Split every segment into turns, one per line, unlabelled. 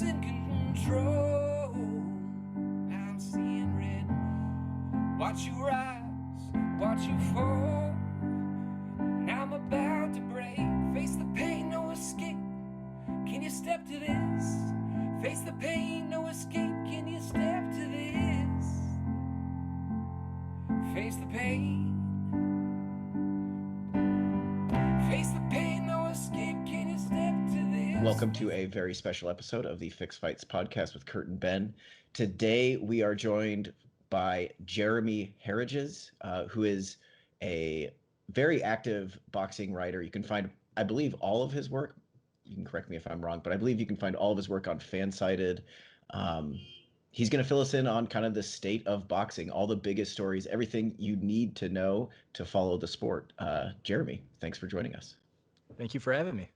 losing control. I'm seeing red. Watch you rise, watch you fall. Now I'm about to break. Face the pain, no escape. Can you step to this? Face the pain, no escape. Can you step to this? Face the pain. Face the pain, no escape. Can you step to this?
Welcome to a very special episode of the Fix Fights podcast with Kurt and Ben. Today we are joined by Jeremy Herriges, who is a very active boxing writer. You can find, I believe, all of his work. You can correct me if I'm wrong, but I believe you can find all of his work on Fansided. He's going to fill us in on kind of the state of boxing, all the biggest stories, everything you need to know to follow the sport. Jeremy, thanks for joining us.
Thank you for having me.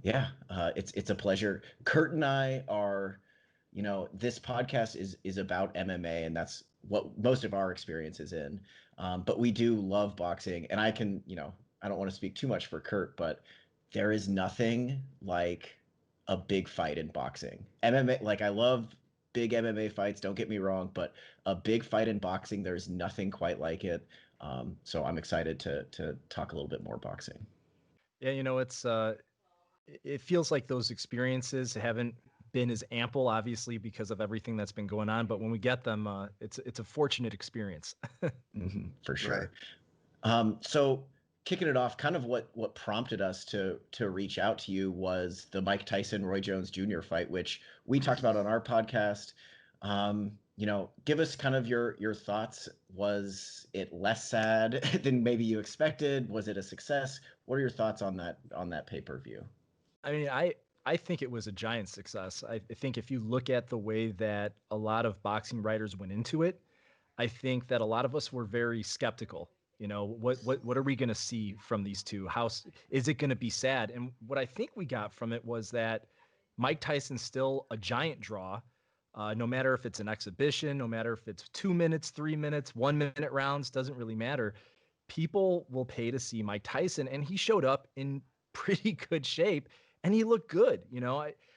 Yeah, it's a pleasure. Kurt and I are, this podcast is about MMA, and that's what most of our experience is in. But we do love boxing, and I can, I don't want to speak too much for Kurt, but there is nothing like a big fight in boxing. MMA, like I love big MMA fights, don't get me wrong, but a big fight in boxing, there's nothing quite like it. So I'm excited to talk a little bit more boxing.
Yeah, it's it feels like those experiences haven't been as ample, obviously, because of everything that's been going on. But when we get them, it's a fortunate experience.
For sure. Right. So kicking it off, kind of what prompted us to reach out to you was the Mike Tyson Roy Jones Jr. fight, which we talked about on our podcast. Give us kind of your thoughts. Was it less sad than maybe you expected? Was it a success? What are your thoughts on that pay-per-view?
I mean, I think it was a giant success. I think if you look at the way that a lot of boxing writers went into it, I think that a lot of us were very skeptical. What are we going to see from these two? How is it going to be sad? And what I think we got from it was that Mike Tyson's still a giant draw. No matter if it's an exhibition, no matter if it's 2 minutes, 3 minutes, 1 minute rounds, doesn't really matter. People will pay to see Mike Tyson, and he showed up in pretty good shape, and he looked good.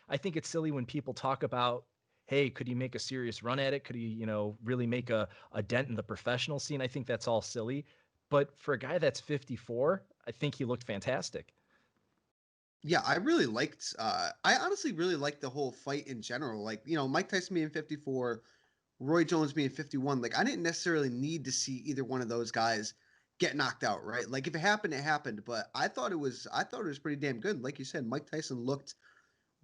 I think it's silly when people talk about, hey, could he make a serious run at it? Could he, really make a dent in the professional scene? I think that's all silly. But for a guy that's 54, I think he looked fantastic.
Yeah, I really liked, I honestly really liked the whole fight in general. Like, Mike Tyson being 54, Roy Jones being 51. Like, I didn't necessarily need to see either one of those guys get knocked out, right? Like, if it happened, it happened. But I thought it was pretty damn good. Like you said, Mike Tyson looked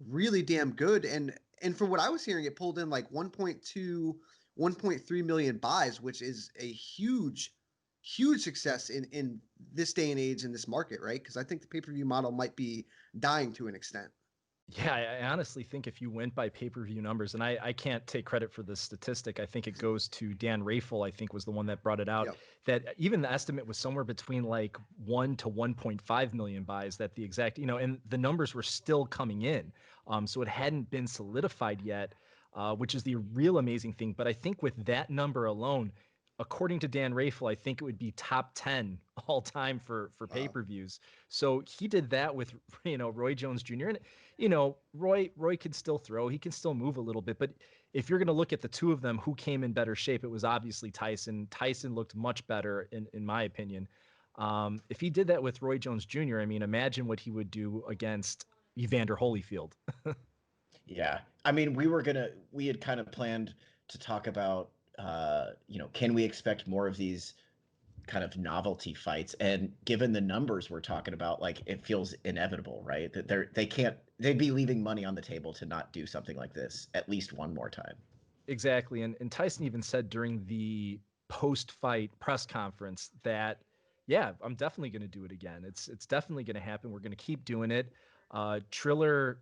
really damn good. And from what I was hearing, it pulled in like 1.2, 1.3 million buys, which is a huge success in this day and age in this market, right? Because I think the pay-per-view model might be dying to an extent.
Yeah, I honestly think if you went by pay-per-view numbers, and I can't take credit for this statistic, I think it goes to Dan Raffel, I think was the one that brought it out,
Yep.
That even the estimate was somewhere between like 1 to 1.5 million buys, that the exact, and the numbers were still coming in. So it hadn't been solidified yet, which is the real amazing thing. But I think with that number alone, according to Dan Raffel, I think it would be top 10 all time for pay-per-views. So he did that with, Roy Jones Jr. And, Roy can still throw. He can still move a little bit. But if you're going to look at the two of them, who came in better shape, it was obviously Tyson. Tyson looked much better, in my opinion. If he did that with Roy Jones Jr., I mean, imagine what he would do against Evander Holyfield.
Yeah. I mean, we had kind of planned to talk about, can we expect more of these kind of novelty fights? And given the numbers we're talking about, like, it feels inevitable, right? That they'd be leaving money on the table to not do something like this at least one more time.
Exactly. And Tyson even said during the post-fight press conference that, yeah, I'm definitely going to do it again. It's definitely going to happen. We're going to keep doing it. Triller,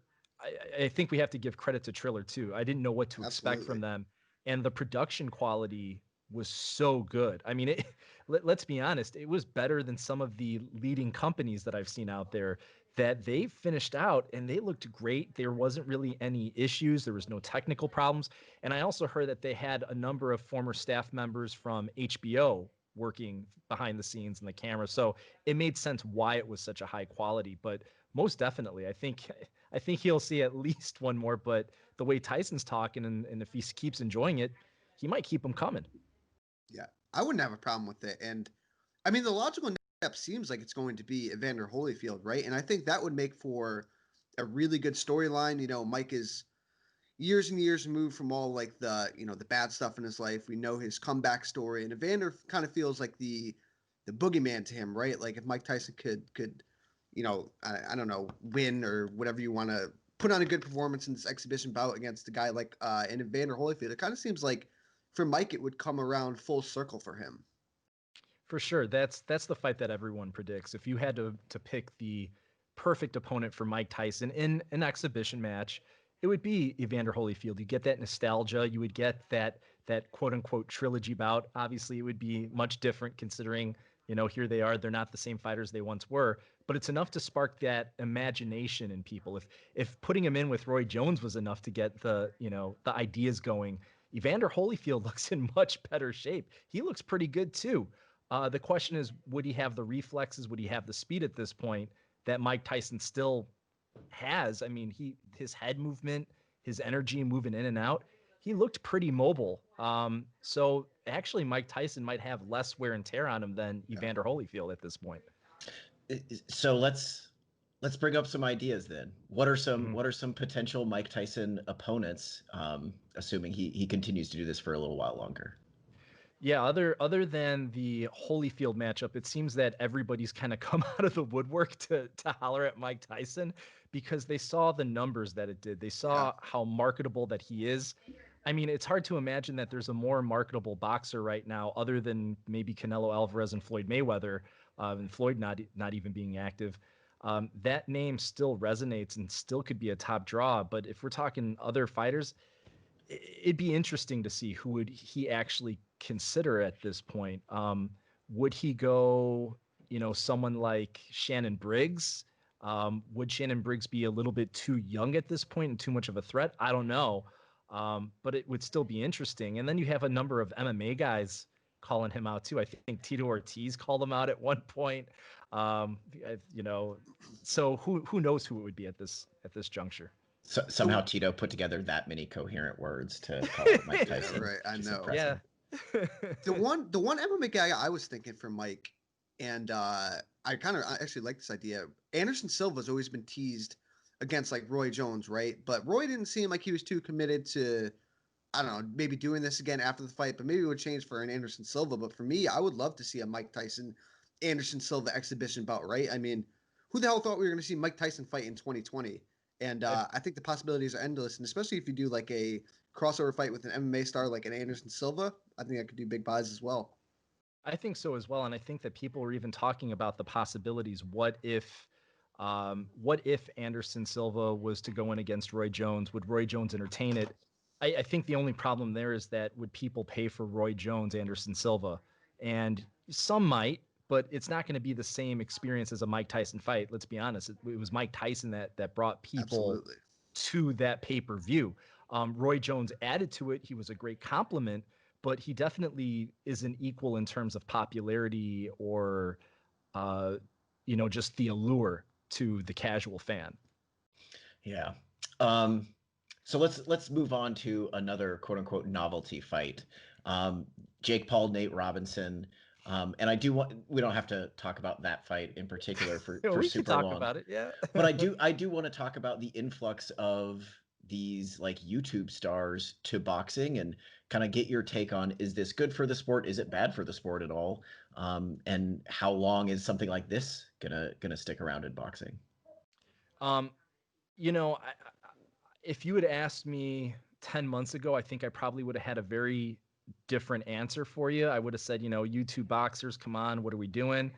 I think we have to give credit to Triller too. I didn't know what to expect from them. And the production quality was so good. I mean, let's be honest, it was better than some of the leading companies that I've seen out there, that they finished out and they looked great. There wasn't really any issues. There was no technical problems. And I also heard that they had a number of former staff members from HBO working behind the scenes and the camera. So it made sense why it was such a high quality. But most definitely, I think he'll see at least one more. But the way Tyson's talking, and if he keeps enjoying it, he might keep him coming.
Yeah, I wouldn't have a problem with it. And I mean, the logical next step seems like it's going to be Evander Holyfield, right? And I think that would make for a really good storyline. Mike is years and years removed from all like the bad stuff in his life. We know his comeback story, and Evander kind of feels like the boogeyman to him, right? Like if Mike Tyson could I don't know, win or whatever you want to put on a good performance in this exhibition bout against a guy like an Evander Holyfield, it kind of seems like for Mike it would come around full circle for him.
For sure, that's the fight that everyone predicts. If you had to pick the perfect opponent for Mike Tyson in an exhibition match, it would be Evander Holyfield. You get that nostalgia, you would get that quote unquote trilogy bout. Obviously, it would be much different considering, here they are, they're not the same fighters they once were, but it's enough to spark that imagination in people. If putting him in with Roy Jones was enough to get the ideas going, Evander Holyfield looks in much better shape. He looks pretty good too. The question is, would he have the reflexes? Would he have the speed at this point that Mike Tyson still has? I mean, his head movement, his energy moving in and out, he looked pretty mobile. So actually, Mike Tyson might have less wear and tear on him than Evander Holyfield at this point.
So let's bring up some ideas then. What are some potential Mike Tyson opponents, assuming he continues to do this for a little while longer?
Yeah, other than the Holyfield matchup, it seems that everybody's kind of come out of the woodwork to holler at Mike Tyson because they saw the numbers that it did. They saw how marketable that he is. I mean, it's hard to imagine that there's a more marketable boxer right now, other than maybe Canelo Alvarez and Floyd Mayweather, and Floyd not even being active. That name still resonates and still could be a top draw. But if we're talking other fighters, it'd be interesting to see who would he actually consider at this point. Would he go, someone like Shannon Briggs? Would Shannon Briggs be a little bit too young at this point and too much of a threat? I don't know. But it would still be interesting. And then you have a number of MMA guys calling him out too. I think Tito Ortiz called him out at one point. So who knows who it would be at this juncture.
So, somehow Tito put together that many coherent words to call out Mike Tyson.
Right, I know.
Impressive.
Yeah. the one MMA guy I was thinking for Mike, and I actually like this idea. Anderson Silva's always been teased against like Roy Jones, right? But Roy didn't seem like he was too committed to, I don't know, maybe doing this again after the fight, but maybe it would change for an Anderson Silva. But for me, I would love to see a Mike Tyson Anderson Silva exhibition bout, right? I mean, who the hell thought we were going to see Mike Tyson fight in 2020? And I think the possibilities are endless, and especially if you do like a crossover fight with an MMA star like an Anderson Silva, I think that could do big buys as well.
I think so as well, and I think that people are even talking about the possibilities. What if Anderson Silva was to go in against Roy Jones? Would Roy Jones entertain it? I think the only problem there is that would people pay for Roy Jones, Anderson Silva? And some might, but it's not going to be the same experience as a Mike Tyson fight. Let's be honest. It was Mike Tyson that brought people to that pay-per-view. Roy Jones added to it. He was a great compliment, but he definitely isn't equal in terms of popularity or, just the allure to the casual fan.
Yeah. So let's move on to another quote unquote novelty fight. Jake Paul, Nate Robinson. And we don't have to talk about that fight in particular for
we
super
can talk
long.
about it, yeah.
But I do want to talk about the influx of these like YouTube stars to boxing and kind of get your take on, is this good for the sport? Is it bad for the sport at all? And how long is something like this gonna stick around in boxing?
If you had asked me 10 months ago, I think I probably would have had a very different answer for you. I would have said, YouTube boxers, come on, what are we doing?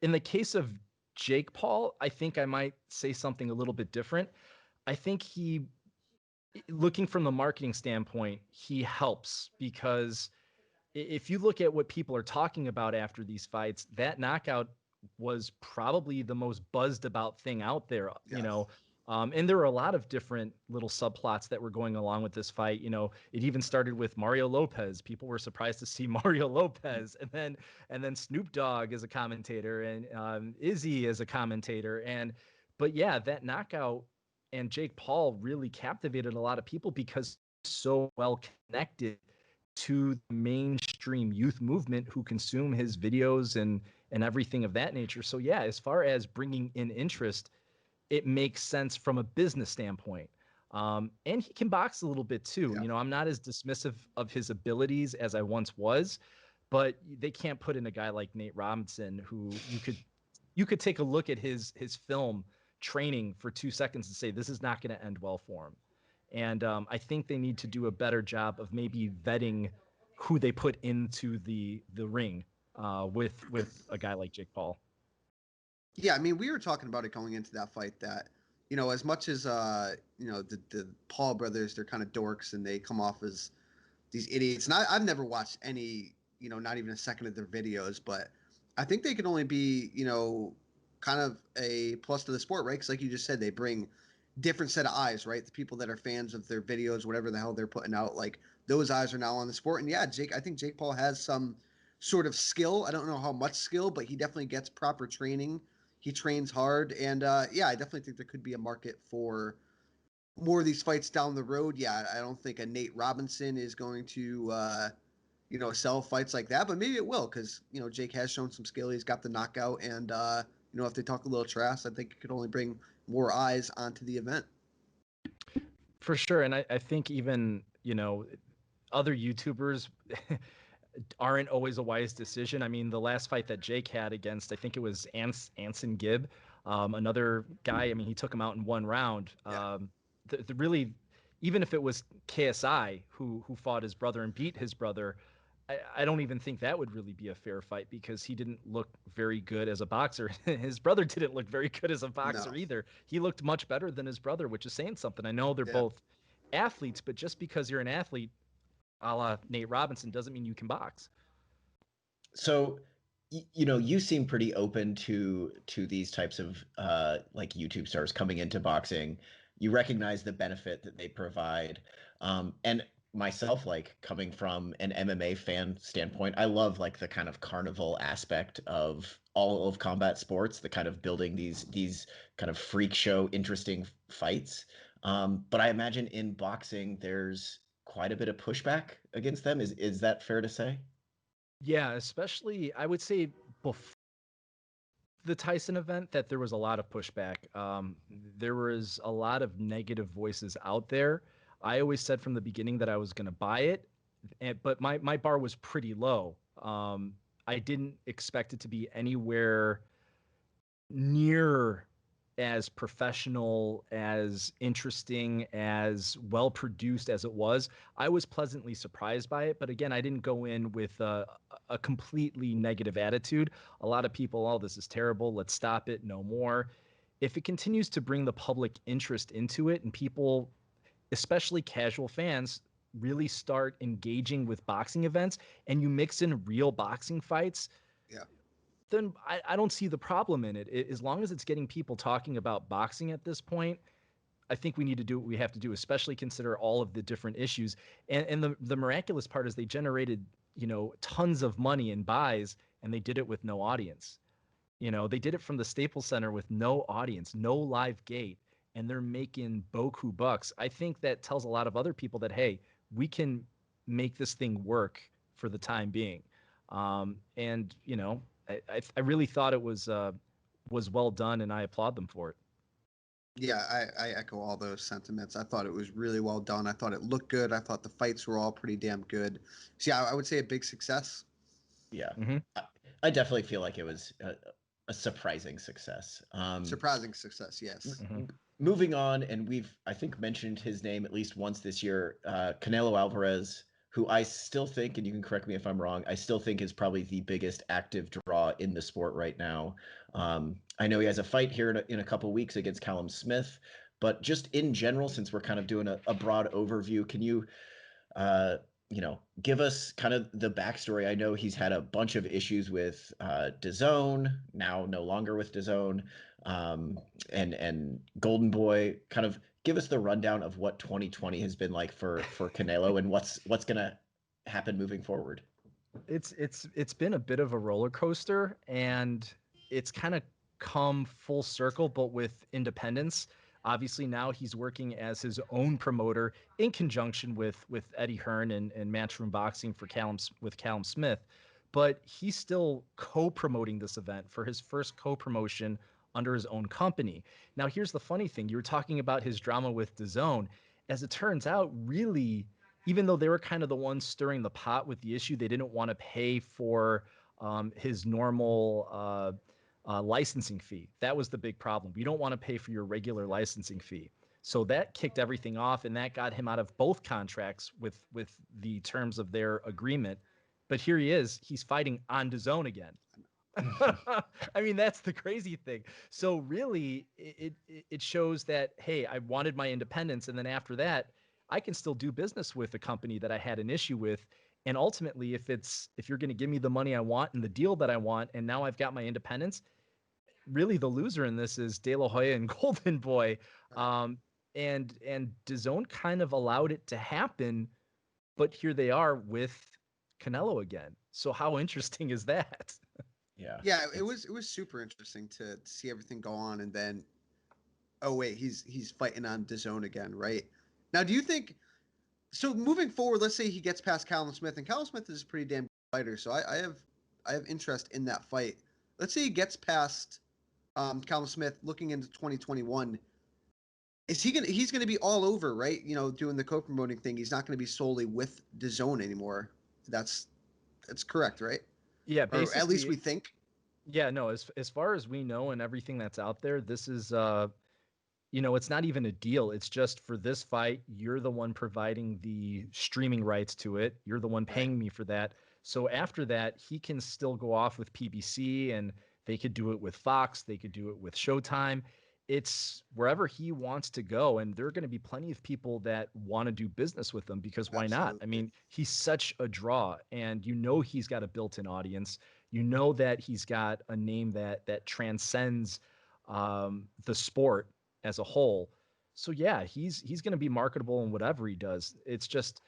In the case of Jake Paul, I think I might say something a little bit different. I think looking from the marketing standpoint, he helps because if you look at what people are talking about after these fights, that knockout was probably the most buzzed about thing out there,
Yes.
And there were a lot of different little subplots that were going along with this fight. It even started with Mario Lopez. People were surprised to see Mario Lopez, and then Snoop Dogg as a commentator, and Izzy as a commentator. But yeah, that knockout And Jake Paul really captivated a lot of people because he's so well connected to the mainstream youth movement who consume his videos and everything of that nature. So yeah, as far as bringing in interest, it makes sense from a business standpoint. And he can box a little bit too.
Yeah.
You know, I'm not as dismissive of his abilities as I once was, but they can't put in a guy like Nate Robinson who you could take a look at his film training for 2 seconds and say this is not going to end well for him. And I think they need to do a better job of maybe vetting who they put into the ring with a guy like Jake Paul.
Yeah, I mean, we were talking about it going into that fight that, as much as the Paul brothers, they're kind of dorks and they come off as these idiots. And I've never watched any, not even a second of their videos, but I think they can only be, kind of a plus to the sport, right? Because like you just said, they bring different set of eyes, right? The people that are fans of their videos, whatever the hell they're putting out, like those eyes are now on the sport. And yeah, I think Jake Paul has some sort of skill. I don't know how much skill, but he definitely gets proper training. He trains hard, and yeah, I definitely think there could be a market for more of these fights down the road. Yeah, I don't think a Nate Robinson is going to, sell fights like that, but maybe it will because Jake has shown some skill. He's got the knockout, and if they talk a little trash, I think it could only bring more eyes onto the event.
For sure. And I think even, other YouTubers aren't always a wise decision. I mean, the last fight that Jake had against, I think it was Anson Gibb, another guy. I mean, he took him out in one round.
Yeah.
The really, even if it was KSI who fought his brother and beat his brother, I don't even think that would really be a fair fight because he didn't look very good as a boxer. His brother didn't look very good as a boxer
No.
either. He looked much better than his brother, which is saying something. I know they're
Yeah.
both athletes, but just because you're an athlete, a la Nate Robinson, doesn't mean you can box.
So, you seem pretty open to these types of like YouTube stars coming into boxing. You recognize the benefit that they provide, and myself, like coming from an MMA fan standpoint, I love like the kind of carnival aspect of all of combat sports, the kind of building these kind of freak show, interesting fights. But I imagine in boxing, there's quite a bit of pushback against them. Is that fair to say?
Yeah, especially I would say before the Tyson event that there was a lot of pushback. There was a lot of negative voices out there. I always said from the beginning that I was going to buy it, but my bar was pretty low. I didn't expect it to be anywhere near as professional, as interesting, as well produced as it was. I was pleasantly surprised by it, but again, I didn't go in with a completely negative attitude. A lot of people, oh, this is terrible. Let's stop it. No more. If it continues to bring the public interest into it and people, especially casual fans, really start engaging with boxing events and you mix in real boxing fights,
Yeah.
then I don't see the problem in it. As long as it's getting people talking about boxing at this point, I think we need to do what we have to do, especially consider all of the different issues. And the miraculous part is they generated, tons of money in buys and they did it with no audience. They did it from the Staples Center with no audience, no live gate, and they're making boku bucks. I think that tells a lot of other people that, hey, we can make this thing work for the time being. And I really thought it was well done, and I applaud them for it.
Yeah, I echo all those sentiments. I thought it was really well done. I thought it looked good. I thought the fights were all pretty damn good. So yeah, I would say a big success.
Yeah,
Mm-hmm.
I definitely feel like it was a surprising success.
Surprising success, yes.
Mm-hmm.
Moving on, and we've I think mentioned his name at least once this year. Canelo Alvarez, who I still think, and you can correct me if I'm wrong, I still think is probably the biggest active draw in the sport right now. I know he has a fight here in a couple weeks against Callum Smith, but just in general, since we're kind of doing a broad overview, can you uh, give us kind of the backstory? I know he's had a bunch of issues with DAZN, now no longer with DAZN, and Golden Boy. Kind of give us the rundown of what 2020 has been like for Canelo and what's gonna happen moving forward.
It's been a bit of a roller coaster, and it's kind of come full circle, but with independence. Obviously, now he's working as his own promoter in conjunction with Eddie Hearn and Matchroom Boxing for Callum Smith. But he's still co-promoting this event for his first co-promotion under his own company. Now, here's the funny thing. You were talking about his drama with DAZN. As it turns out, really, even though they were kind of the ones stirring the pot with the issue, they didn't want to pay for his normal licensing fee. That was the big problem. You don't want to pay for your regular licensing fee. So that kicked everything off, and that got him out of both contracts with the terms of their agreement. But here he is. He's fighting on DAZN again. I mean, that's the crazy thing. So really, it shows that, hey, I wanted my independence, and then after that, I can still do business with a company that I had an issue with. And ultimately, if you're going to give me the money I want and the deal that I want, and now I've got my independence, really the loser in this is De La Hoya and Golden Boy. And DAZN kind of allowed it to happen, but here they are with Canelo again. So how interesting is that?
Yeah, it was super interesting to see everything go on, and then, oh wait, he's fighting on DAZN again, right? Now, do you think so? Moving forward, let's say he gets past Callum Smith, and Callum Smith is a pretty damn good fighter, so I have interest in that fight. Let's say he gets past Callum Smith, looking into 2021. He's gonna be all over, right? You know, doing the co-promoting thing. He's not gonna be solely with DAZN anymore. That's correct, right?
Yeah,
Or at least
basically.
we think.
Yeah, no, as far as we know and everything that's out there, this is it's not even a deal. It's just for this fight, you're the one providing the streaming rights to it. You're the one
Right.
paying me for that. So after that, he can still go off with PBC, and they could do it with Fox, they could do it with Showtime. It's wherever he wants to go, and there are going to be plenty of people that want to do business with him, because why not? I
Absolutely.
mean, he's such a draw, and he's got a built-in audience. That he's got a name that transcends the sport as a whole. So yeah, he's going to be marketable in whatever he does. It's just,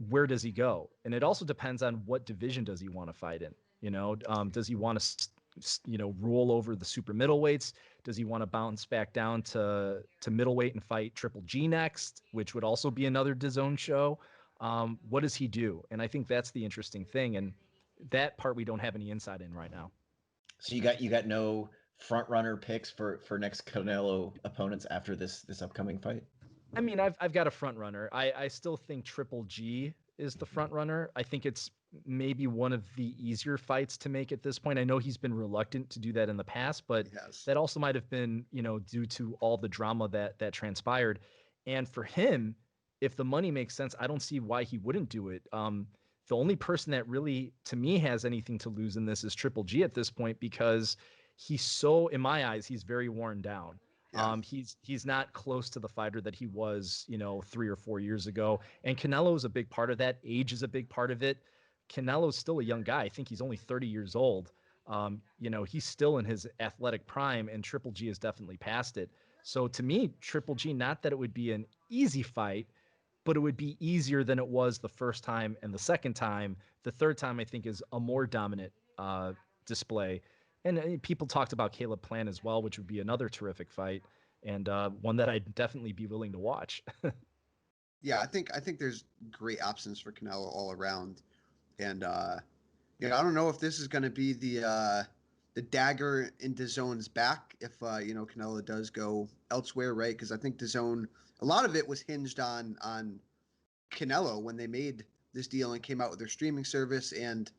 where does he go? And it also depends on what division does he want to fight in. Does he want to rule over the super middleweights? Does he want to bounce back down to middleweight and fight Triple G next, which would also be another DAZN show? What does he do? And I think that's the interesting thing, and that part we don't have any insight in right now.
So you got no front runner picks for next Canelo opponents after this upcoming fight?
I mean, I've got a front runner. I still think Triple G is the front runner. I think it's maybe one of the easier fights to make at this point. I know he's been reluctant to do that in the past, but
Yes.
that also might have been, due to all the drama that transpired. And for him, if the money makes sense, I don't see why he wouldn't do it. The only person that really, to me, has anything to lose in this is Triple G at this point, because he's so, in my eyes, he's very worn down.
Yeah.
He's not close to the fighter that he was, 3 or 4 years ago. And Canelo is a big part of that. Age is a big part of it. Canelo's still a young guy. I think he's only 30 years old. He's still in his athletic prime, and Triple G is definitely past it. So to me, Triple G, not that it would be an easy fight, but it would be easier than it was the first time and the second time. The third time, I think, is a more dominant display. And people talked about Caleb Plant as well, which would be another terrific fight, and one that I'd definitely be willing to watch.
Yeah, I think there's great options for Canelo all around, and I don't know if this is going to be the dagger in DAZN's back if Canelo does go elsewhere, right? Because I think DAZN, a lot of it was hinged on Canelo when they made this deal and came out with their streaming service, and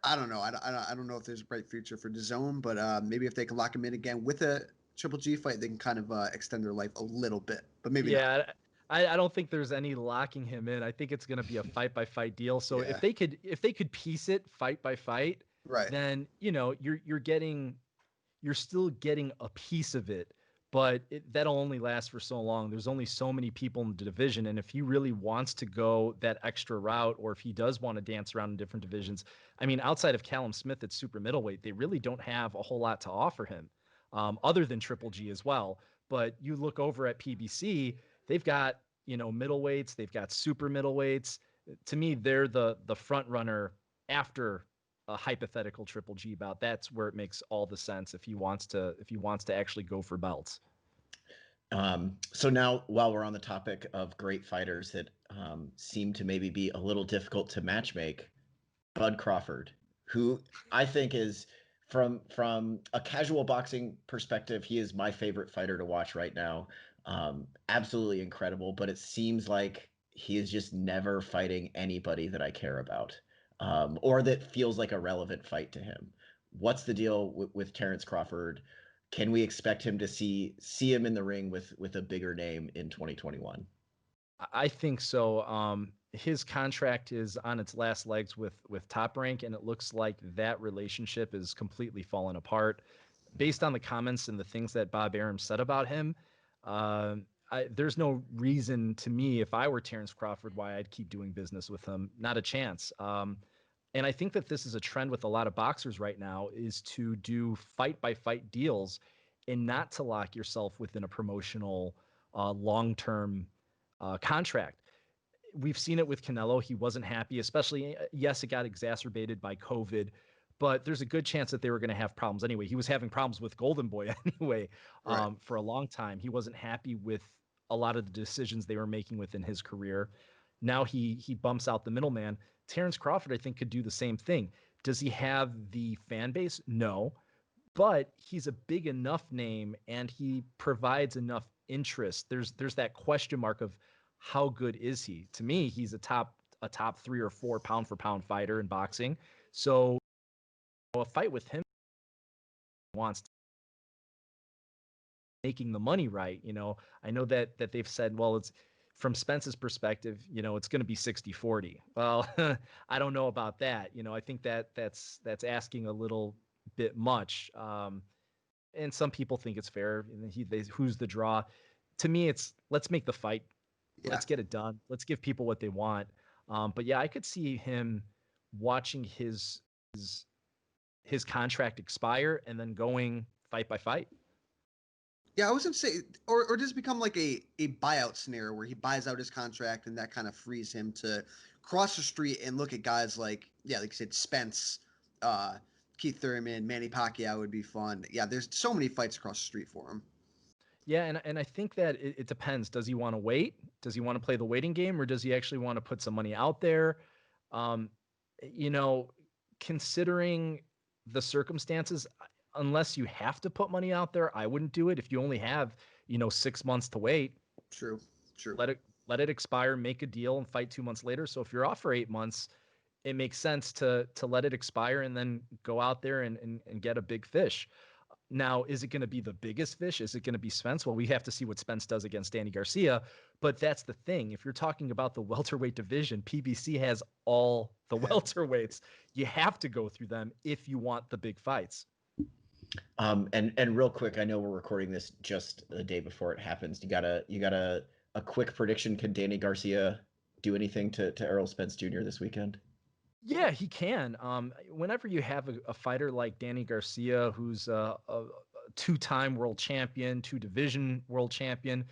I don't know. I don't know if there's a bright future for DAZN, but maybe if they can lock him in again with a Triple G fight, they can kind of extend their life a little bit, but maybe not.
Yeah, I don't think there's any locking him in. I think it's going to be a fight by fight deal. So
Yeah.
if they could piece it fight by fight,
Right.
then you're still getting a piece of it, but that'll only last for so long. There's only so many people in the division, and if he really wants to go that extra route, or if he does want to dance around in different divisions, I mean, outside of Callum Smith at super middleweight, they really don't have a whole lot to offer him, other than Triple G as well. But you look over at PBC, they've got middleweights, they've got super middleweights. To me, they're the front runner after a hypothetical Triple G bout. That's where it makes all the sense if he wants to actually go for belts.
So now, while we're on the topic of great fighters that seem to maybe be a little difficult to matchmake, Bud Crawford, who I think is from a casual boxing perspective, he is my favorite fighter to watch right now. Absolutely incredible, but it seems like he is just never fighting anybody that I care about, or that feels like a relevant fight to him. What's the deal with Terrence Crawford? Can we expect him to see him in the ring with a bigger name in 2021?
I think so. His contract is on its last legs with Top Rank, and it looks like that relationship is completely fallen apart. Based on the comments and the things that Bob Arum said about him, uh, there's no reason to me, if I were Terrence Crawford, why I'd keep doing business with him. Not a chance. And I think that this is a trend with a lot of boxers right now, is to do fight by fight deals and not to lock yourself within a promotional long term contract. We've seen it with Canelo. He wasn't happy, especially, yes, it got exacerbated by COVID, but there's a good chance that they were going to have problems anyway. He was having problems with Golden Boy anyway,
Right.
for a long time. He wasn't happy with a lot of the decisions they were making within his career. Now he bumps out the middleman. Terrence Crawford, I think, could do the same thing. Does he have the fan base? No, but he's a big enough name and he provides enough interest. There's that question mark of how good is he? To me, he's a top 3 or 4 pound for pound fighter in boxing. So a fight with him wants making the money right. I know that they've said, well, it's from Spence's perspective, it's going to be 60-40. Well, I don't know about that. I think that's asking a little bit much. And some people think it's fair. Who's the draw? To me, it's let's make the fight.
Yeah.
Let's get it done. Let's give people what they want. But yeah, I could see him watching his contract expire and then going fight by fight.
Yeah, I was gonna say, or does it become like a buyout scenario where he buys out his contract and that kind of frees him to cross the street and look at guys like, yeah, like you said, Spence, uh, Keith Thurman, Manny Pacquiao would be fun. Yeah, there's so many fights across the street for him.
Yeah, and I think that it depends. Does he want to wait? Does he want to play the waiting game, or does he actually want to put some money out there? Um, you know, Considering the circumstances, unless you have to put money out there, I wouldn't do it. If you only have 6 months to wait,
True, true.
let it expire, make a deal, and fight 2 months later. So if you're off for 8 months, it makes sense to let it expire and then go out there and get a big fish. Now, is it going to be the biggest fish? Is it going to be Spence? Well, we have to see what Spence does against Danny Garcia. But that's the thing. If you're talking about the welterweight division, PBC has all the welterweights. You have to go through them if you want the big fights.
And real quick, I know we're recording this just the day before it happens. You got a quick prediction. Can Danny Garcia do anything to Errol Spence Jr. this weekend?
Yeah, he can. Whenever you have a fighter like Danny Garcia, who's a two-time world champion, two-division world champion,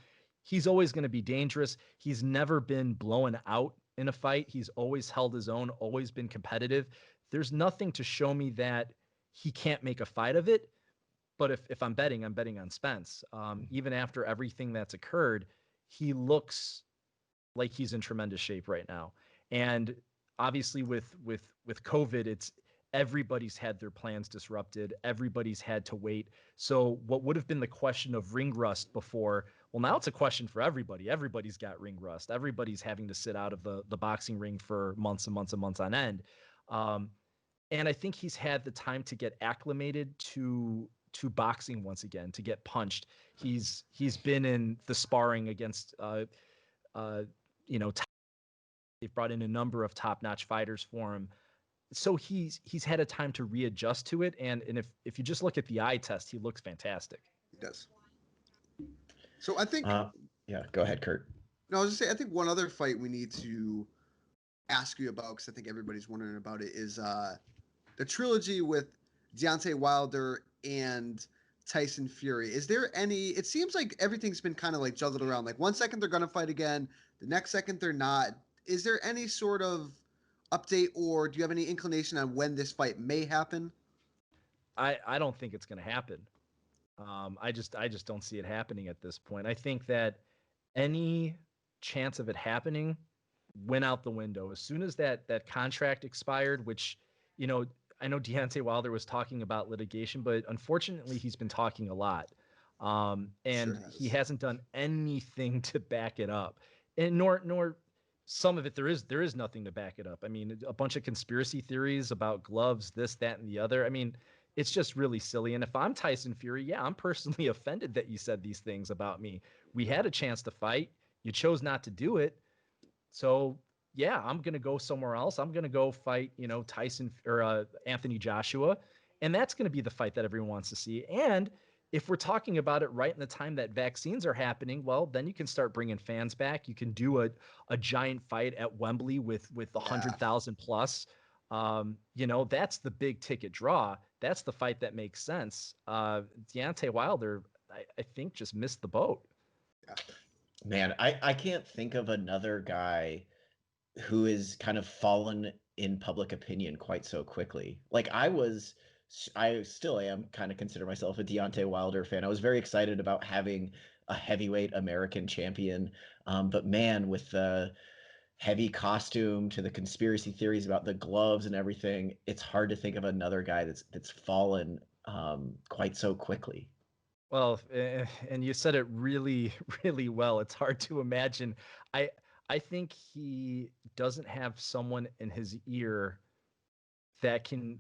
he's always going to be dangerous. He's never been blown out in a fight. He's always held his own, always been competitive. There's nothing to show me that he can't make a fight of it. But if I'm betting on Spence. Even after everything that's occurred, he looks like he's in tremendous shape right now. And obviously with COVID, it's everybody's had their plans disrupted. Everybody's had to wait. So what would have been the question of ring rust before, well, now it's a question for everybody. Everybody's got ring rust. Everybody's having to sit out of the boxing ring for months and months and months on end. Um, and I think he's had the time to get acclimated to boxing once again, to get punched. He's been in the sparring against uh, you know, they've brought in a number of top-notch fighters for him. So he's had a time to readjust to it. And if you just look at the eye test, he looks fantastic.
He does. So I think,
Yeah, go ahead, Kurt.
no, I was just saying, I think one other fight we need to ask you about, because I think everybody's wondering about it, is the trilogy with Deontay Wilder and Tyson Fury. Is there any? It seems like everything's been kind of like juggled around. Like 1 second they're gonna fight again, the next second they're not. Is there any sort of update, or do you have any inclination on when this fight may happen?
I don't think it's going to happen. I just don't see it happening at this point. I think that any chance of it happening went out the window as soon as that contract expired. Which, you know, I know Deontay Wilder was talking about litigation, but unfortunately, he's been talking a lot,
Sure
and he
has.
hasn't done anything to back it up, and nor some of it there is nothing to back it up. I mean, a bunch of conspiracy theories about gloves, this, that, and the other. I mean, it's just really silly. And if I'm Tyson Fury, yeah, I'm personally offended that you said these things about me. We had a chance to fight. You chose not to do it. So yeah, I'm gonna go somewhere else. I'm gonna go fight, Tyson or Anthony Joshua, and that's gonna be the fight that everyone wants to see. And if we're talking about it right in the time that vaccines are happening, well, then you can start bringing fans back. You can do a giant fight at Wembley with a
Yeah.
100,000 plus. That's the big ticket draw. That's the fight that makes sense. Deontay Wilder, I think, just missed the boat.
Yeah.
Man, I can't think of another guy who is kind of fallen in public opinion quite so quickly. Like I still am kind of consider myself a Deontay Wilder fan. I was very excited about having a heavyweight American champion. But man, with the heavy costume to the conspiracy theories about the gloves and everything, it's hard to think of another guy that's fallen quite so quickly.
Well, and you said it really, really well. It's hard to imagine. I I think he doesn't have someone in his ear that can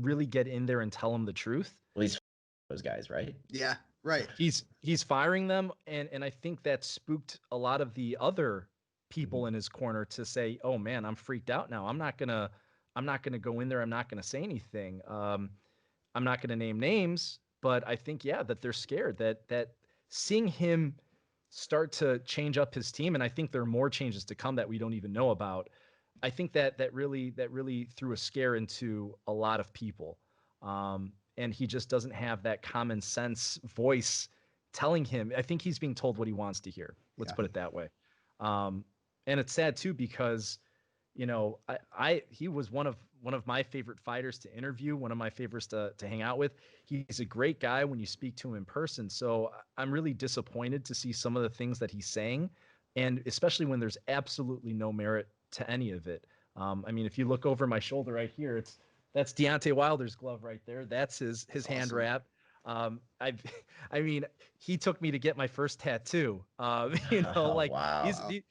really get in there and tell him the truth.
At least those guys, right?
Yeah. Right.
He's firing them, and I think that spooked a lot of the other people in his corner to say, "Oh man, I'm freaked out now. I'm not gonna go in there. I'm not gonna say anything. I'm not gonna name names, but I think yeah that they're scared that seeing him start to change up his team, and I think there are more changes to come that we don't even know about. I think that really threw a scare into a lot of people. And he just doesn't have that common sense voice telling him. I think he's being told what he wants to hear. Let's
Yeah.
put it that way. Um, and it's sad too because I he was one of my favorite fighters to interview, one of my favorites to hang out with. He's a great guy when you speak to him in person. So I'm really disappointed to see some of the things that he's saying, and especially when there's absolutely no merit to any of it. I mean, if you look over my shoulder right here, that's Deontay Wilder's glove right there. That's his
That's
hand
awesome.
wrap. I've, I mean, he took me to get my first tattoo.
Oh,
Like these,
wow.
these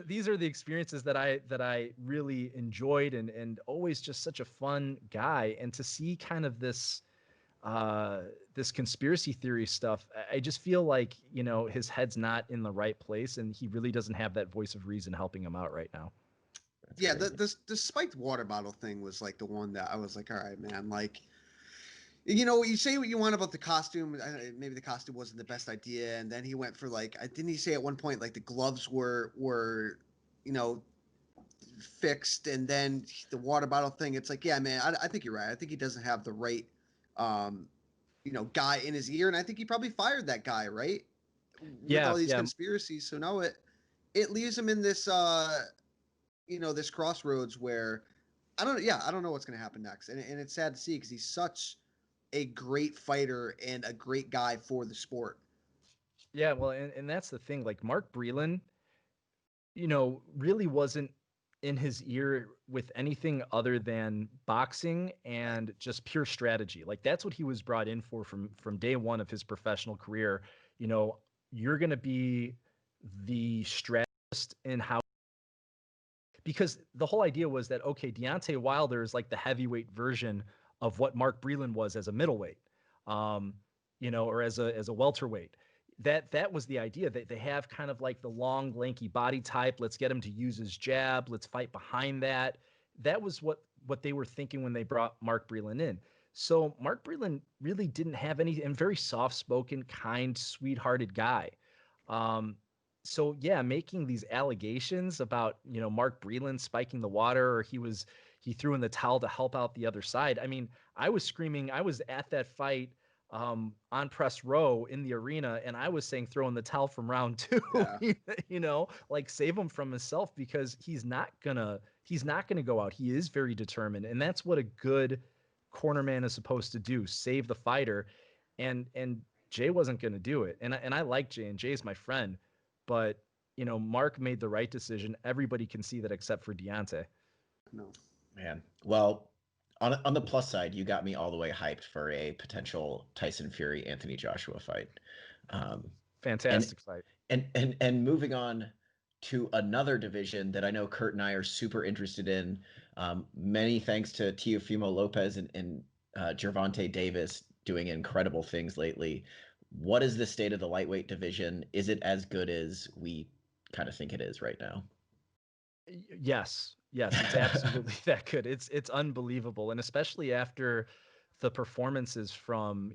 these are the experiences that I really enjoyed, and always just such a fun guy. And to see kind of this conspiracy theory stuff, I just feel like his head's not in the right place, and he really doesn't have that voice of reason helping him out right now.
That's
Yeah.
crazy.
The spiked water bottle thing was like the one that I was like, all right, man. Like, you say what you want about the costume. Maybe the costume wasn't the best idea, and then he went for like, didn't he say at one point like the gloves were, you know, fixed, and then the water bottle thing. It's like, yeah, man, I think you're right. I think he doesn't have the right, um, guy in his ear, and I think he probably fired that guy, right, with
Yeah,
all these
yeah.
conspiracies. So now it leaves him in this, this crossroads where I don't know what's gonna happen next, and it's sad to see because he's such a great fighter and a great guy for the sport.
Yeah, well, and that's the thing. Like Mark Breland, really wasn't in his ear with anything other than boxing
Right.
and just pure strategy. Like that's what he was brought in for from day one of his professional career. You know, you're going to be the strategist in how, because the whole idea was that okay, Deontay Wilder is like the heavyweight version of what Mark Breland was as a middleweight, um, or as a welterweight. That was the idea. That they have kind of like the long, lanky body type. Let's get him to use his jab. Let's fight behind that. That was what they were thinking when they brought Mark Breland in. So Mark Breland really didn't have any, and very soft spoken, kind, sweethearted guy. Um, so yeah, making these allegations about Mark Breland spiking the water, or he threw in the towel to help out the other side. I mean, I was screaming. I was at that fight on press row in the arena, and I was saying throw in the towel from round two.
Yeah.
Like save him from himself, because he's not gonna go out. He is very determined, and that's what a good cornerman is supposed to do: save the fighter. and Jay wasn't going to do it. And I like Jay, and Jay's my friend, but Mark made the right decision. Everybody can see that except for Deontay.
No.
Man, well, on the plus side, you got me all the way hyped for a potential Tyson Fury Anthony Joshua fight. Um, and
Fantastic fight.
and moving on to another division that I know Kurt and I are super interested in. Many thanks to Teofimo Lopez and Gervonta Davis doing incredible things lately. What is the state of the lightweight division? Is it as good as we kind of think it is right now?
Yes, it's absolutely that good. It's unbelievable, and especially after the performances from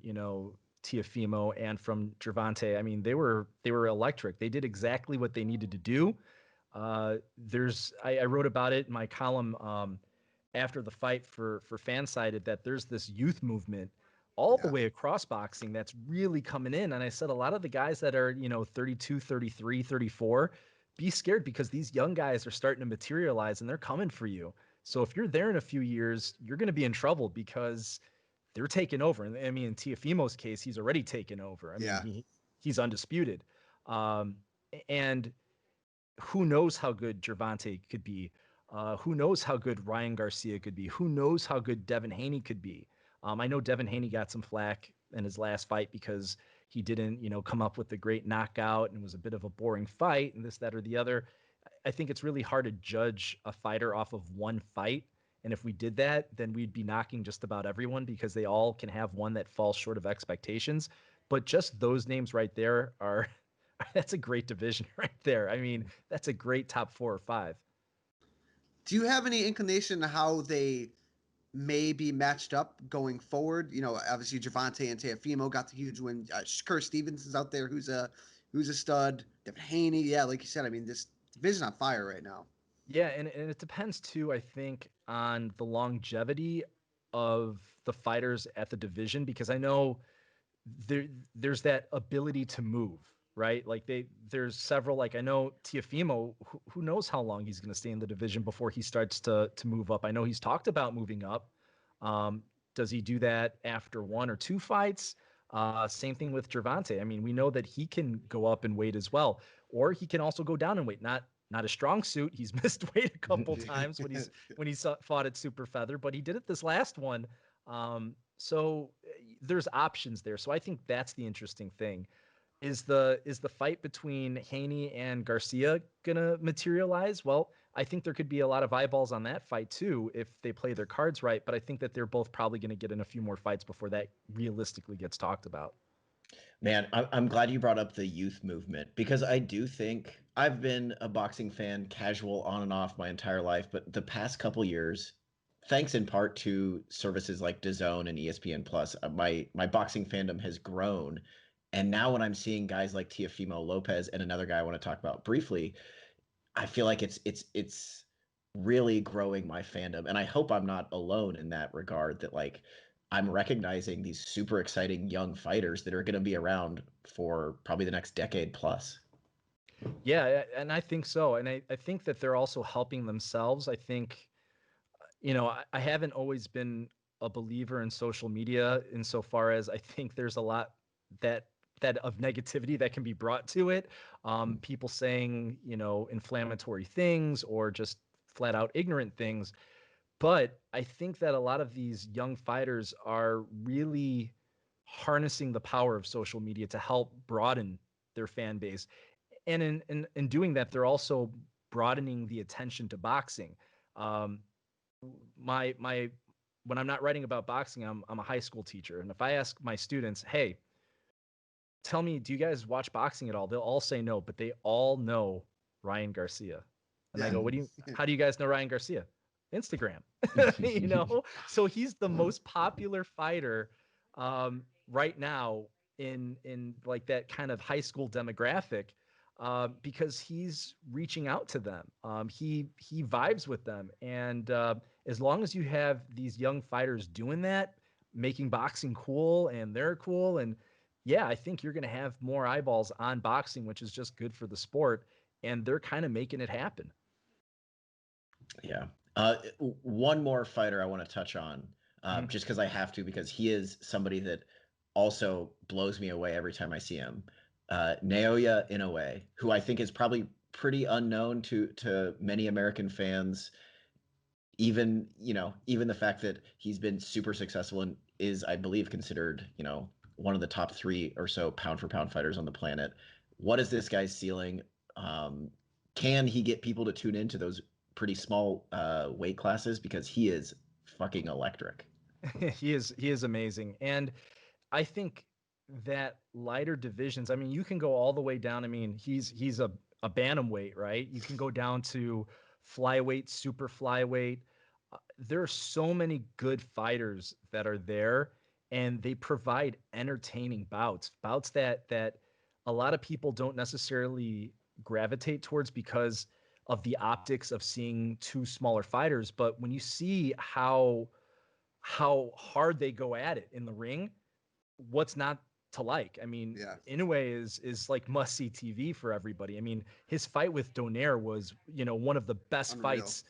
Tiafimo and from Gervonta. I mean, they were electric. They did exactly what they needed to do. I wrote about it in my column after the fight for Fansided, that there's this youth movement all the
Yeah.
way across boxing that's really coming in. And I said a lot of the guys that are 32, 33, 34, be scared, because these young guys are starting to materialize and they're coming for you. So if you're there in a few years, you're going to be in trouble, because they're taking over. And I mean, in Tiafimo's case, he's already taken over. I mean,
Yeah.
he's undisputed. And who knows how good Gervonta could be? Who knows how good Ryan Garcia could be? Who knows how good Devin Haney could be? I know Devin Haney got some flack in his last fight because he didn't, come up with the great knockout, and it was a bit of a boring fight and this, that, or the other. I think it's really hard to judge a fighter off of one fight. And if we did that, then we'd be knocking just about everyone, because they all can have one that falls short of expectations. But just those names right there are that's a great division right there. I mean, that's a great top 4 or 5.
Do you have any inclination to how they may be matched up going forward? Obviously Javante and Teofimo got the huge win. Kerr Stevens is out there, who's a stud. Devin Haney, yeah, like you said. I mean, this division's on fire right now.
Yeah, and it depends too, I think, on the longevity of the fighters at the division, because I know there's that ability to move, right? Like there's several, like I know Tiafimo, who knows how long he's going to stay in the division before he starts to move up. I know he's talked about moving up. Um, does he do that after 1 or 2 fights? Same thing with Gervonta. I mean, we know that he can go up in weight as well, or he can also go down in weight. Not a strong suit. He's missed weight a couple times when he fought at super feather, but he did it this last one. So there's options there. So I think that's the interesting thing. Is the fight between Haney and Garcia gonna materialize? Well, I think there could be a lot of eyeballs on that fight too if they play their cards right. But I think that they're both probably going to get in a few more fights before that realistically gets talked about.
Man, I'm glad you brought up the youth movement, because I do think I've been a boxing fan, casual on and off my entire life, but the past couple years, thanks in part to services like DAZN and ESPN Plus, my boxing fandom has grown. And now when I'm seeing guys like Teofimo Lopez and another guy I want to talk about briefly, I feel like it's really growing my fandom, and I hope I'm not alone in that regard, that like I'm recognizing these super exciting young fighters that are going to be around for probably the next decade plus.
Yeah, and I think so. And I think that they're also helping themselves. I think, I haven't always been a believer in social media, insofar as I think there's a lot that that of negativity that can be brought to it. People saying, inflammatory things, or just flat out ignorant things. But I think that a lot of these young fighters are really harnessing the power of social media to help broaden their fan base. And in doing that, they're also broadening the attention to boxing. Um, my when I'm not writing about boxing, I'm a high school teacher, and if I ask my students, "Hey, tell me, do you guys watch boxing at all?" They'll all say no, but they all know Ryan Garcia. And I
Yeah.
go, how do you guys know Ryan Garcia? Instagram. So he's the most popular fighter right now in like that kind of high school demographic, because he's reaching out to them. He vibes with them, and as long as you have these young fighters doing that, making boxing cool, and they're cool, and yeah, I think you're going to have more eyeballs on boxing, which is just good for the sport. And they're kind of making it happen.
Yeah. One more fighter I want to touch on, just because I have to, because he is somebody that also blows me away every time I see him. Naoya Inoue, who I think is probably pretty unknown to many American fans. Even even the fact that he's been super successful and is, I believe, considered one of the top 3 or so pound for pound fighters on the planet. What is this guy's ceiling? Can he get people to tune into those pretty small weight classes, because he is fucking electric.
He is amazing. And I think that lighter divisions, I mean, you can go all the way down. I mean, he's a bantamweight, right? You can go down to flyweight, super flyweight. There are so many good fighters that are there, and they provide entertaining bouts that a lot of people don't necessarily gravitate towards because of the optics of seeing two smaller fighters. But when you see how hard they go at it in the ring, what's not to like? I mean,
Yeah.
Inoue is like must see TV for everybody. I mean, his fight with Donaire was, one of the best
Unreal.
fights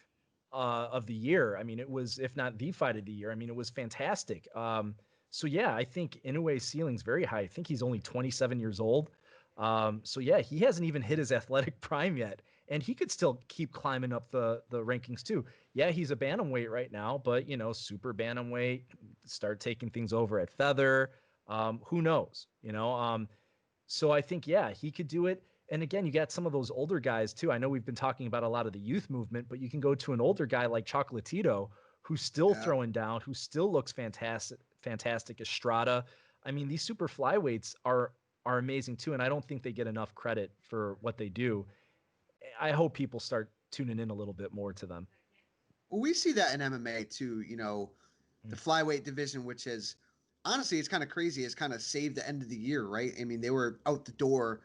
of the year. I mean, it was, if not the fight of the year. I mean, it was fantastic. So yeah, I think Inoue's ceiling's very high. I think he's only 27 years old. So yeah, he hasn't even hit his athletic prime yet, and he could still keep climbing up the rankings too. Yeah, he's a bantamweight right now, but super bantamweight, start taking things over at feather. Who knows? So I think, yeah, he could do it. And again, you got some of those older guys too. I know we've been talking about a lot of the youth movement, but you can go to an older guy like Chocolatito, who's still
Yeah.
throwing down, who still looks fantastic. Estrada. I mean, these super flyweights are amazing too, and I don't think they get enough credit for what they do. I hope people start tuning in a little bit more to them.
Well, we see that in MMA too. The
Mm.
flyweight division, which is honestly, it's kind of crazy. It's kind of saved the end of the year, right? I mean, they were out the door,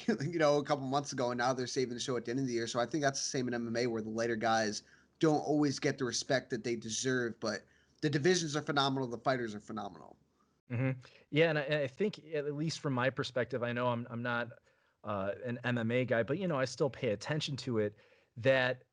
a couple months ago, and now they're saving the show at the end of the year. So I think that's the same in MMA, where the lighter guys don't always get the respect that they deserve. But the divisions are phenomenal. The fighters are phenomenal.
Mm-hmm. Yeah, and I think, at least from my perspective, I know I'm not an MMA guy, but I still pay attention to it. That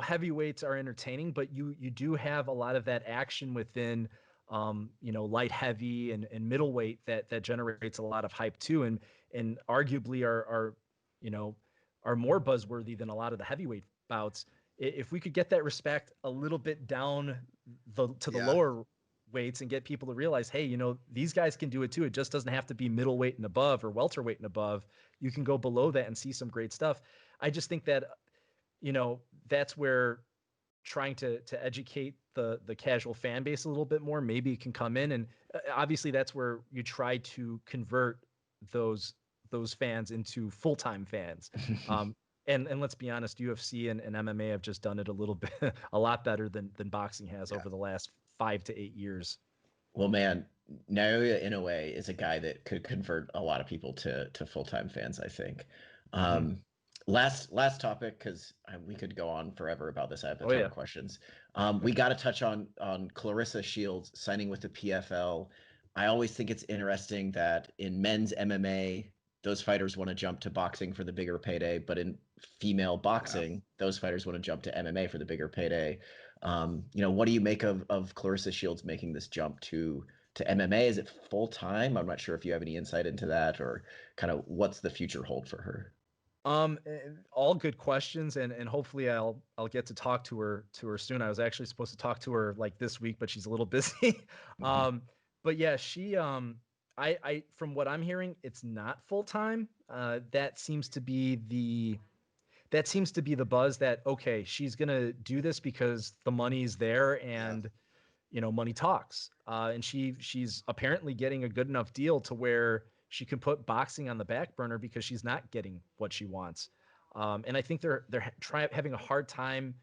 heavyweights are entertaining, but you do have a lot of that action within light heavy and middleweight that generates a lot of hype too, and arguably are you know are more buzzworthy than a lot of the heavyweight bouts. If we could get that respect a little bit down to the
Yeah.
lower weights and get people to realize, hey, these guys can do it too. It just doesn't have to be middleweight and above or welterweight and above. You can go below that and see some great stuff. I just think that that's where trying to educate the casual fan base a little bit more maybe can come in, and obviously that's where you try to convert those fans into full-time fans. And let's be honest, UFC and MMA have just done it a little bit a lot better than boxing has
Yeah.
over the last 5 to 8 years.
Well, man, Naoya Inoue is a guy that could convert a lot of people to full-time fans, I think.
Mhm.
Last topic, because we could go on forever about this. I have a
Oh
ton
yeah.
of questions. We got to touch on Clarissa Shields signing with the PFL. I always think it's interesting that in men's MMA, those fighters want to jump to boxing for the bigger payday, but in female boxing, those fighters want to jump to MMA for the bigger payday. What do you make of Clarissa Shields making this jump to MMA? Is it full time? I'm not sure if you have any insight into that, or kind of what's the future hold for her.
All good questions, and hopefully I'll get to talk to her soon. I was actually supposed to talk to her like this week, but she's a little busy.
Mhm.
But yeah, she I from what I'm hearing, it's not full time. That seems to be the buzz, that okay, she's gonna do this because the money's there,
Yeah.
and money talks. And she's apparently getting a good enough deal to where she can put boxing on the back burner because she's not getting what she wants. And I think they're having a hard time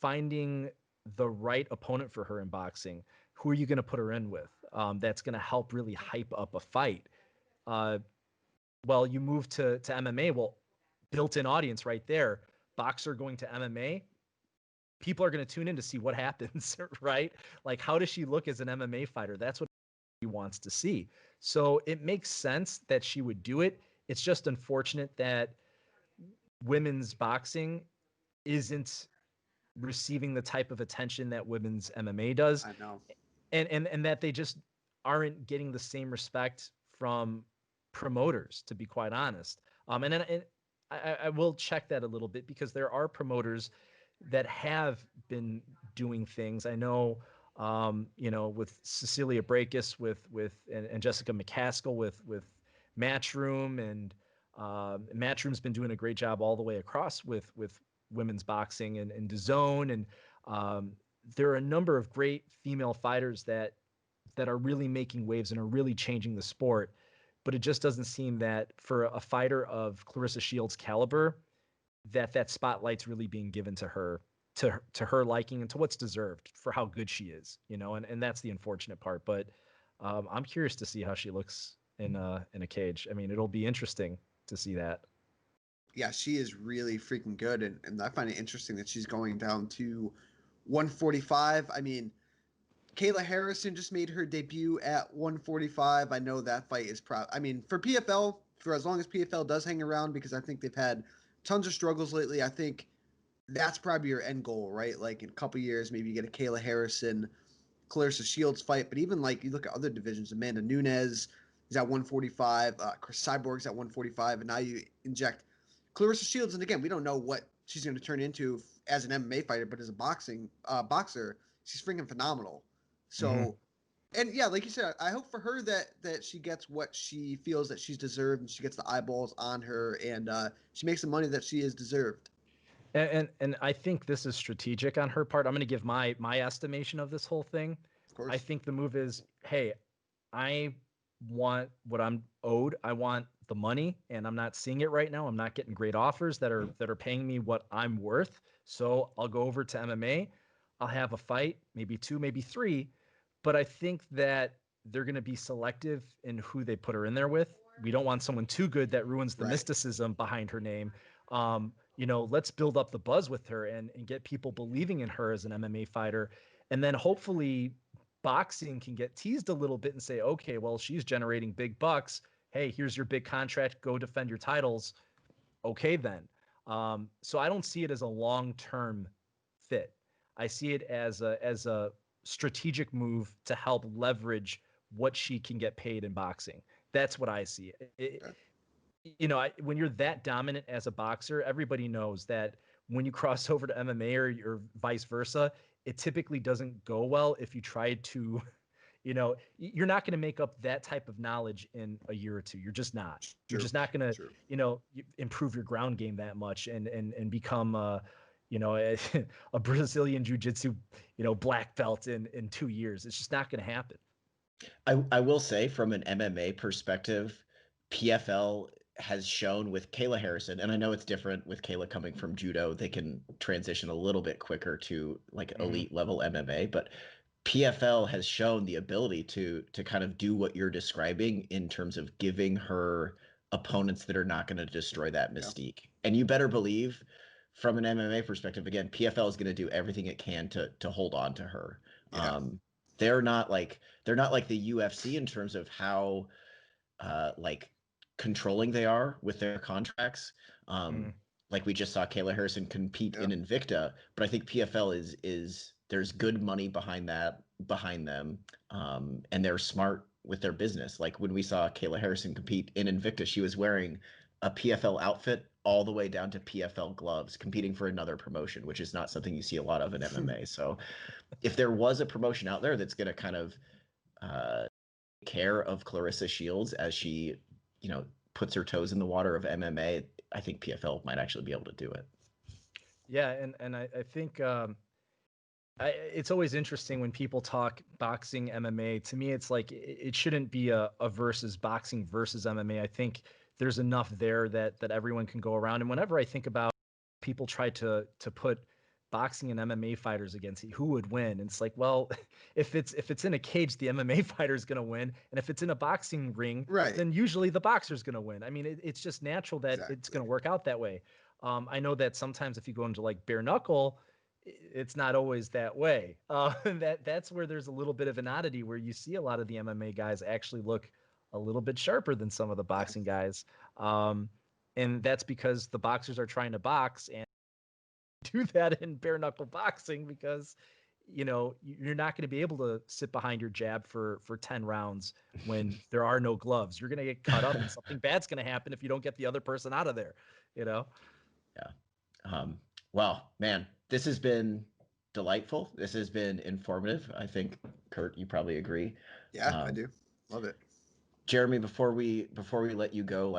finding the right opponent for her in boxing. Who are you going to put her in with? That's going to help really hype up a fight. Uh, well, you move to MMA. Well, built-in audience right there. Boxer going to MMA, people are going to tune in to see what happens, right? Like, how does she look as an MMA fighter? That's what he wants to see. So it makes sense that she would do it. It's just unfortunate that women's boxing isn't receiving the type of attention that women's MMA does,
I know.
and that they just aren't getting the same respect from promoters, to be quite honest. And I will check that a little bit, because there are promoters that have been doing things. I know, with Cecilia Brakes, and Jessica McCaskill with Matchroom, and Matchroom's been doing a great job all the way across with women's boxing, and DAZN, and there are a number of great female fighters that are really making waves and are really changing the sport. But it just doesn't seem that for a fighter of Clarissa Shields' caliber, that spotlight's really being given to her, to her liking, and to what's deserved for how good she is, and that's the unfortunate part. But I'm curious to see how she looks in a cage. I mean, it'll be interesting to see that.
Yeah, she is really freaking good, and I find it interesting that she's going down to 145. I mean, Kayla Harrison just made her debut at 145. I know that fight is I mean, for PFL, for as long as PFL does hang around, because I think they've had tons of struggles lately, I think that's probably your end goal, right? Like in a couple years, maybe you get a Kayla Harrison, Clarissa Shields fight. But even like you look at other divisions, Amanda Nunes is at 145, Chris Cyborg's at 145, and now you inject Clarissa Shields. And again, we don't know what she's going to turn into as an MMA fighter, but as a boxer, she's freaking phenomenal. So, and yeah, like you said, I hope for her that she gets what she feels that she's deserved, and she gets the eyeballs on her, and she makes the money that she is deserved.
And I think this is strategic on her part. I'm going to give my estimation of this whole thing.
Of course.
I think the move is, hey, I want what I'm owed. I want the money, and I'm not seeing it right now. I'm not getting great offers that are paying me what I'm worth. So I'll go over to MMA. I'll have a fight, maybe 2, maybe 3, but I think that they're going to be selective in who they put her in there with. We don't want someone too good that ruins the mysticism behind her name. Let's build up the buzz with her, and get people believing in her as an MMA fighter. And then hopefully boxing can get teased a little bit and say, okay, well, she's generating big bucks. Hey, here's your big contract. Go defend your titles. Okay, then. So I don't see it as a long-term fit. I see it as a strategic move to help leverage what she can get paid in boxing. That's what I see. When you're that dominant as a boxer, everybody knows that when you cross over to MMA, or vice versa, it typically doesn't go well if you try to, you're not going to make up that type of knowledge in a year or 2. You're just not. You're just not going to, improve your ground game that much, and become, a Brazilian jiu-jitsu, black belt in 2 years. It's just not going to happen.
I will say, from an MMA perspective, PFL has shown with Kayla Harrison, and I know it's different with Kayla coming from judo. They can transition a little bit quicker to like elite level MMA, but PFL has shown the ability to kind of do what you're describing in terms of giving her opponents that are not going to destroy that mystique. And you better believe, from an MMA perspective, again, PFL is going to do everything it can to hold on to her. They're not like the UFC in terms of how like controlling they are with their contracts. Like we just saw Kayla Harrison compete in Invicta, but I think PFL is there's good money behind them, and they're smart with their business. Like when we saw Kayla Harrison compete in Invicta, she was wearing a PFL outfit all the way down to PFL gloves, competing for another promotion, which is not something you see a lot of in MMA. So if there was a promotion out there that's going to kind of care of Clarissa Shields as she, puts her toes in the water of MMA, I think PFL might actually be able to do it.
Yeah, and I think it's always interesting when people talk boxing, MMA. To me, it's like it shouldn't be a versus boxing versus MMA. I think there's enough there that everyone can go around. And whenever I think about people try to put boxing and MMA fighters against who would win, and it's like, well, if it's in a cage, the MMA fighter is going to win, and if it's in a boxing ring, then usually the boxer's going to win. I mean, it's just natural that it's going to work out that way. I know that sometimes if you go into like bare knuckle, it's not always that way. That's where there's a little bit of an oddity, where you see a lot of the MMA guys actually look a little bit sharper than some of the boxing guys. And that's because the boxers are trying to box and do that in bare knuckle boxing, because you're not going to be able to sit behind your jab for 10 rounds when there are no gloves. You're going to get cut up and something bad's going to happen if you don't get the other person out of there,
Yeah. Well, man, this has been delightful. This has been informative. I think, Kurt, you probably agree.
Yeah, I do. Love it.
Jeremy, before we let you go,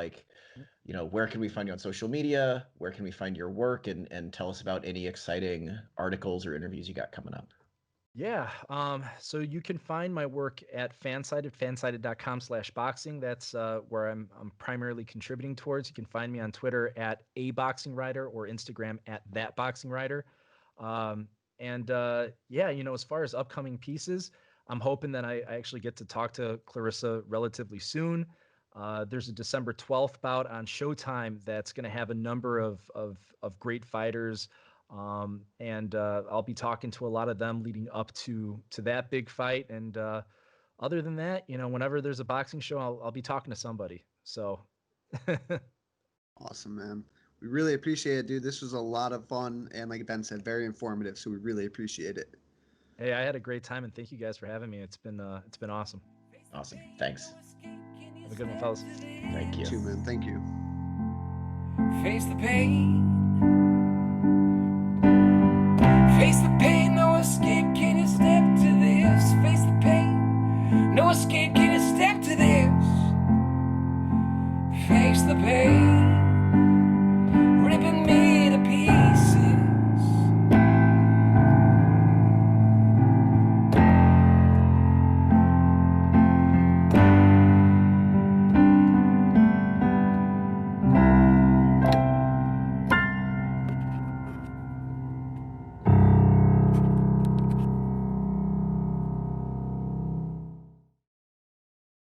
where can we find you on social media? Where can we find your work, and tell us about any exciting articles or interviews you got coming up?
Yeah. So you can find my work at fansided.com/boxing. That's where I'm primarily contributing towards. You can find me on Twitter at @aboxingwriter or Instagram at @thatboxingwriter. As far as upcoming pieces, I'm hoping that I actually get to talk to Clarissa relatively soon. There's a December 12th bout on Showtime that's going to have a number of great fighters. I'll be talking to a lot of them leading up to that big fight. And other than that, whenever there's a boxing show, I'll be talking to somebody. So
Awesome, man. We really appreciate it, dude. This was a lot of fun and, like Ben said, very informative. So we really appreciate it.
Hey, I had a great time, and thank you guys for having me. It's been awesome.
Awesome. Thanks.
Have a good one, fellas.
Thank you.
You too, man. Thank you.
Face the pain